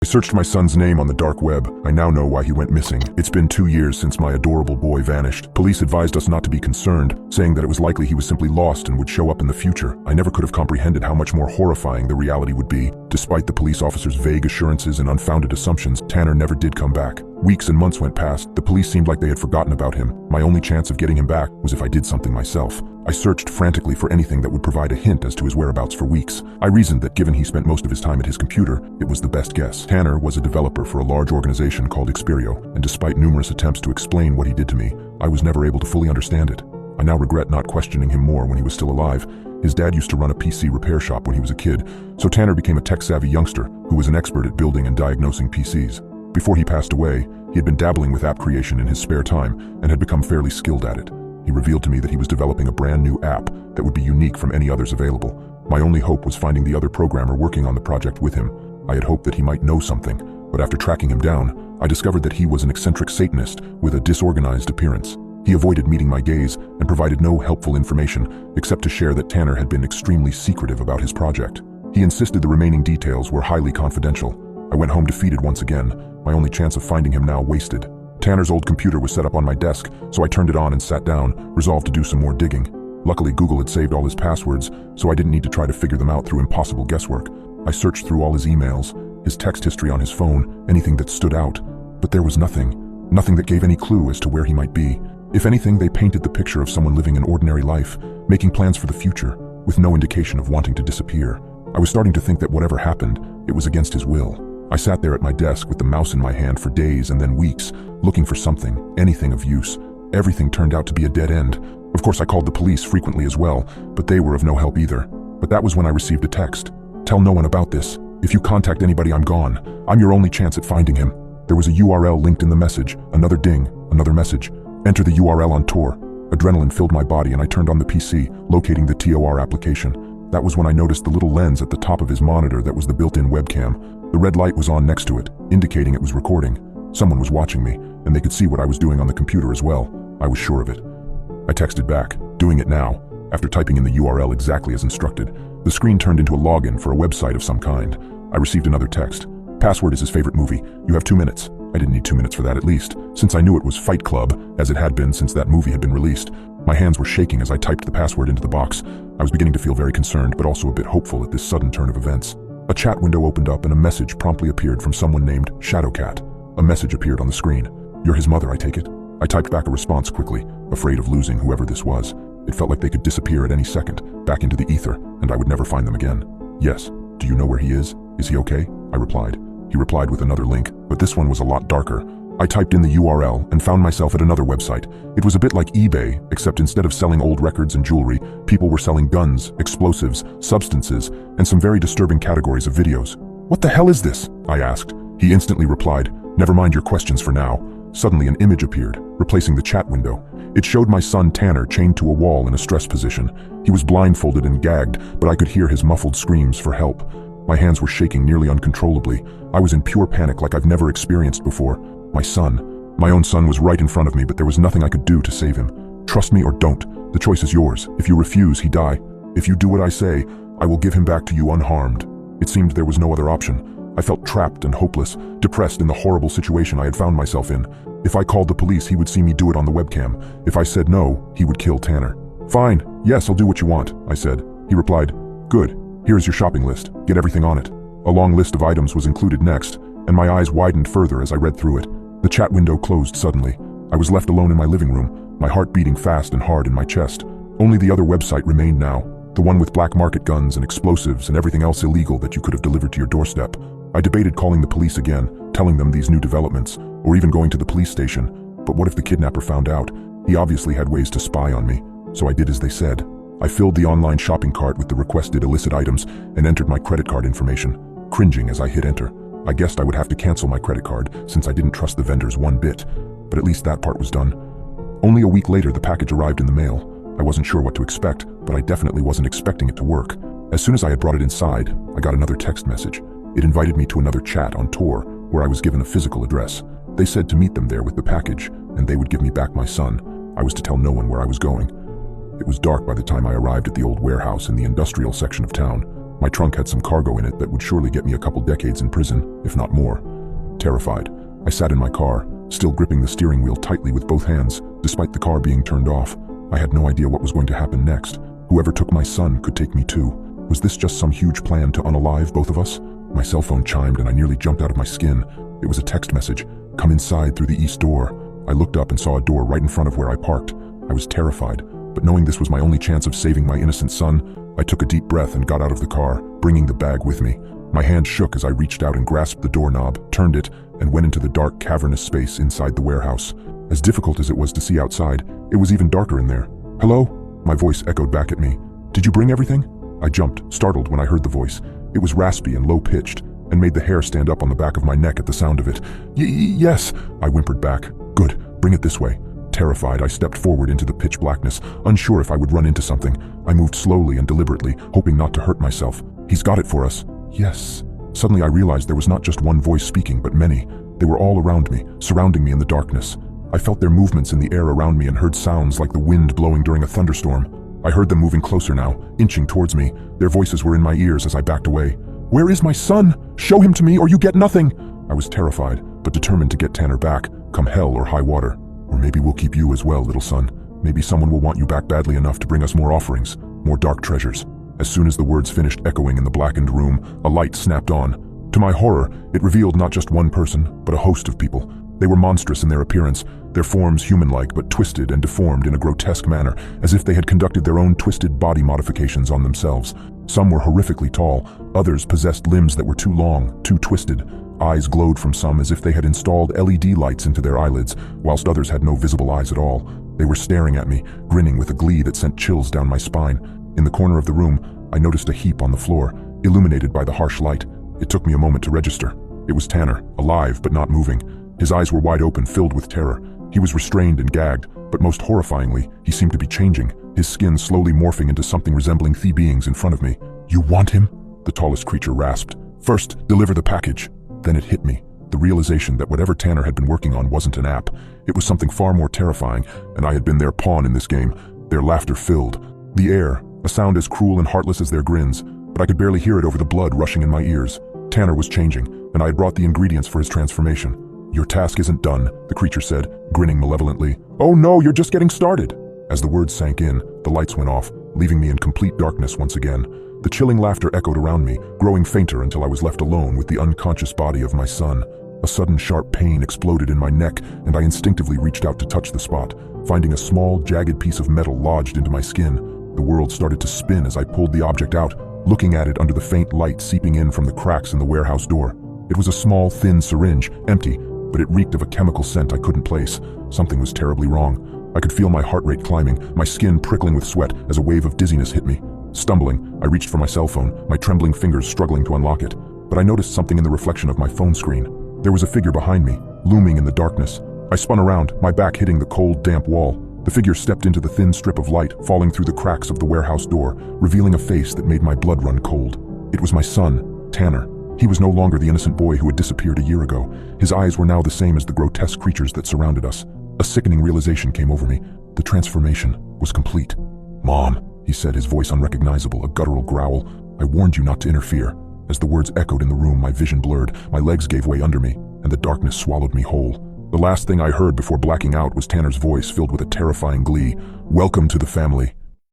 I searched my son's name on the dark web. I now know why he went missing. It's been 2 years since my adorable boy vanished. Police advised us not to be concerned, saying that it was likely he was simply lost and would show up in the future. I never could have comprehended how much more horrifying the reality would be. Despite the police officers' vague assurances and unfounded assumptions, Tanner never did come back. Weeks and months went past. The police seemed like they had forgotten about him. My only chance of getting him back was if I did something myself. I searched frantically for anything that would provide a hint as to his whereabouts for weeks. I reasoned that given he spent most of his time at his computer, it was the best guess. Tanner was a developer for a large organization called Xperio, and despite numerous attempts to explain what he did to me, I was never able to fully understand it. I now regret not questioning him more when he was still alive. His dad used to run a PC repair shop when he was a kid, so Tanner became a tech-savvy youngster who was an expert at building and diagnosing PCs. Before he passed away, he had been dabbling with app creation in his spare time and had become fairly skilled at it. He revealed to me that he was developing a brand new app that would be unique from any others available. My only hope was finding the other programmer working on the project with him. I had hoped that he might know something, but after tracking him down, I discovered that he was an eccentric Satanist with a disorganized appearance. He avoided meeting my gaze and provided no helpful information except to share that Tanner had been extremely secretive about his project. He insisted the remaining details were highly confidential. I went home defeated once again, my only chance of finding him now wasted. Tanner's old computer was set up on my desk, so I turned it on and sat down, resolved to do some more digging. Luckily, Google had saved all his passwords, so I didn't need to try to figure them out through impossible guesswork. I searched through all his emails, his text history on his phone, anything that stood out. But there was nothing that gave any clue as to where he might be. If anything, they painted the picture of someone living an ordinary life, making plans for the future, with no indication of wanting to disappear. I was starting to think that whatever happened, it was against his will. I sat there at my desk with the mouse in my hand for days and then weeks, looking for something, anything of use. Everything turned out to be a dead end. Of course, I called the police frequently as well, but they were of no help either. But that was when I received a text. "Tell no one about this. If you contact anybody, I'm gone. I'm your only chance at finding him." There was a URL linked in the message. Another ding, another message. Enter the URL on Tor. Adrenaline filled my body and I turned on the PC, locating the Tor application. That was when I noticed the little lens at the top of his monitor that was the built-in webcam. The red light was on next to it, indicating it was recording. Someone was watching me, and they could see what I was doing on the computer as well. I was sure of it. I texted back, doing it now. After typing in the URL exactly as instructed, the screen turned into a login for a website of some kind. I received another text. "Password is his favorite movie. You have 2 minutes." I didn't need 2 minutes for that at least, since I knew it was Fight Club, as it had been since that movie had been released. My hands were shaking as I typed the password into the box. I was beginning to feel very concerned, but also a bit hopeful at this sudden turn of events. A chat window opened up and a message promptly appeared from someone named Shadowcat. A message appeared on the screen. "You're his mother, I take it?" I typed back a response quickly, afraid of losing whoever this was. It felt like they could disappear at any second, back into the ether, and I would never find them again. "Yes. Do you know where he is? Is he okay?" I replied. He replied with another link, but this one was a lot darker. I typed in the URL and found myself at another website. It was a bit like eBay, except instead of selling old records and jewelry, people were selling guns, explosives, substances, and some very disturbing categories of videos. "What the hell is this?" I asked. He instantly replied, "Never mind your questions for now." Suddenly an image appeared, replacing the chat window. It showed my son Tanner chained to a wall in a stress position. He was blindfolded and gagged, but I could hear his muffled screams for help. My hands were shaking nearly uncontrollably. I was in pure panic like I've never experienced before. My own son was right in front of me, but there was nothing I could do to save him. "Trust me or don't. The choice is yours. If you refuse, he die. If you do what I say, I will give him back to you unharmed." It seemed there was no other option. I felt trapped and hopeless, depressed in the horrible situation I had found myself in. If I called the police, he would see me do it on the webcam. If I said no, he would kill Tanner. "Fine. Yes, I'll do what you want," I said. He replied, "Good. Here is your shopping list. Get everything on it." A long list of items was included next, and my eyes widened further as I read through it. The chat window closed suddenly. I was left alone in my living room, my heart beating fast and hard in my chest. Only the other website remained now, the one with black market guns and explosives and everything else illegal that you could have delivered to your doorstep. I debated calling the police again, telling them these new developments, or even going to the police station. But what if the kidnapper found out? He obviously had ways to spy on me, so I did as they said. I filled the online shopping cart with the requested illicit items and entered my credit card information, cringing as I hit enter. I guessed I would have to cancel my credit card since I didn't trust the vendors one bit, but at least that part was done. Only a week later, the package arrived in the mail. I wasn't sure what to expect, but I definitely wasn't expecting it to work. As soon as I had brought it inside, I got another text message. It invited me to another chat on Tor, where I was given a physical address. They said to meet them there with the package, and they would give me back my son. I was to tell no one where I was going. It was dark by the time I arrived at the old warehouse in the industrial section of town. My trunk had some cargo in it that would surely get me a couple decades in prison, if not more. Terrified, I sat in my car, still gripping the steering wheel tightly with both hands, despite the car being turned off. I had no idea what was going to happen next. Whoever took my son could take me too. Was this just some huge plan to unalive both of us? My cell phone chimed and I nearly jumped out of my skin. It was a text message. "Come inside through the east door." I looked up and saw a door right in front of where I parked. I was terrified, but knowing this was my only chance of saving my innocent son, I took a deep breath and got out of the car, bringing the bag with me. My hand shook as I reached out and grasped the doorknob, turned it, and went into the dark, cavernous space inside the warehouse. As difficult as it was to see outside, it was even darker in there. "Hello?" My voice echoed back at me. "Did you bring everything?" I jumped, startled when I heard the voice. It was raspy and low-pitched, and made the hair stand up on the back of my neck at the sound of it. Yes," I whimpered back. "Good, bring it this way." Terrified, I stepped forward into the pitch blackness, unsure if I would run into something. I moved slowly and deliberately, hoping not to hurt myself. "He's got it for us." "Yes." Suddenly I realized there was not just one voice speaking, but many. They were all around me, surrounding me in the darkness. I felt their movements in the air around me and heard sounds like the wind blowing during a thunderstorm. I heard them moving closer now, inching towards me. Their voices were in my ears as I backed away. "Where is my son? Show him to me or you get nothing!" I was terrified, but determined to get Tanner back, come hell or high water. "Or maybe we'll keep you as well, little son. Maybe someone will want you back badly enough to bring us more offerings, more dark treasures." As soon as the words finished echoing in the blackened room, a light snapped on. To my horror, it revealed not just one person, but a host of people. They were monstrous in their appearance, their forms human-like but twisted and deformed in a grotesque manner, as if they had conducted their own twisted body modifications on themselves. Some were horrifically tall, others possessed limbs that were too long, too twisted. Eyes glowed from some as if they had installed LED lights into their eyelids, whilst others had no visible eyes at all. They were staring at me, grinning with a glee that sent chills down my spine. In the corner of the room, I noticed a heap on the floor, illuminated by the harsh light. It took me a moment to register. It was Tanner, alive but not moving. His eyes were wide open, filled with terror. He was restrained and gagged, but most horrifyingly, he seemed to be changing, his skin slowly morphing into something resembling the beings in front of me. "You want him?" the tallest creature rasped. "First, deliver the package." Then it hit me, the realization that whatever Tanner had been working on wasn't an app. It was something far more terrifying, and I had been their pawn in this game. Their laughter filled the air, a sound as cruel and heartless as their grins, but I could barely hear it over the blood rushing in my ears. Tanner was changing, and I had brought the ingredients for his transformation. "Your task isn't done," the creature said, grinning malevolently. "Oh no, you're just getting started." As the words sank in, the lights went off, leaving me in complete darkness once again. The chilling laughter echoed around me, growing fainter until I was left alone with the unconscious body of my son. A sudden sharp pain exploded in my neck, and I instinctively reached out to touch the spot, finding a small, jagged piece of metal lodged into my skin. The world started to spin as I pulled the object out, looking at it under the faint light seeping in from the cracks in the warehouse door. It was a small, thin syringe, empty, but it reeked of a chemical scent I couldn't place. Something was terribly wrong. I could feel my heart rate climbing, my skin prickling with sweat as a wave of dizziness hit me. Stumbling, I reached for my cell phone, my trembling fingers struggling to unlock it. But I noticed something in the reflection of my phone screen. There was a figure behind me, looming in the darkness. I spun around, my back hitting the cold, damp wall. The figure stepped into the thin strip of light, falling through the cracks of the warehouse door, revealing a face that made my blood run cold. It was my son, Tanner. He was no longer the innocent boy who had disappeared a year ago. His eyes were now the same as the grotesque creatures that surrounded us. A sickening realization came over me. The transformation was complete. "Mom," he said, his voice unrecognizable, a guttural growl. "I warned you not to interfere." As the words echoed in the room, my vision blurred, my legs gave way under me, and the darkness swallowed me whole. The last thing I heard before blacking out was Tanner's voice filled with a terrifying glee. "Welcome to the family."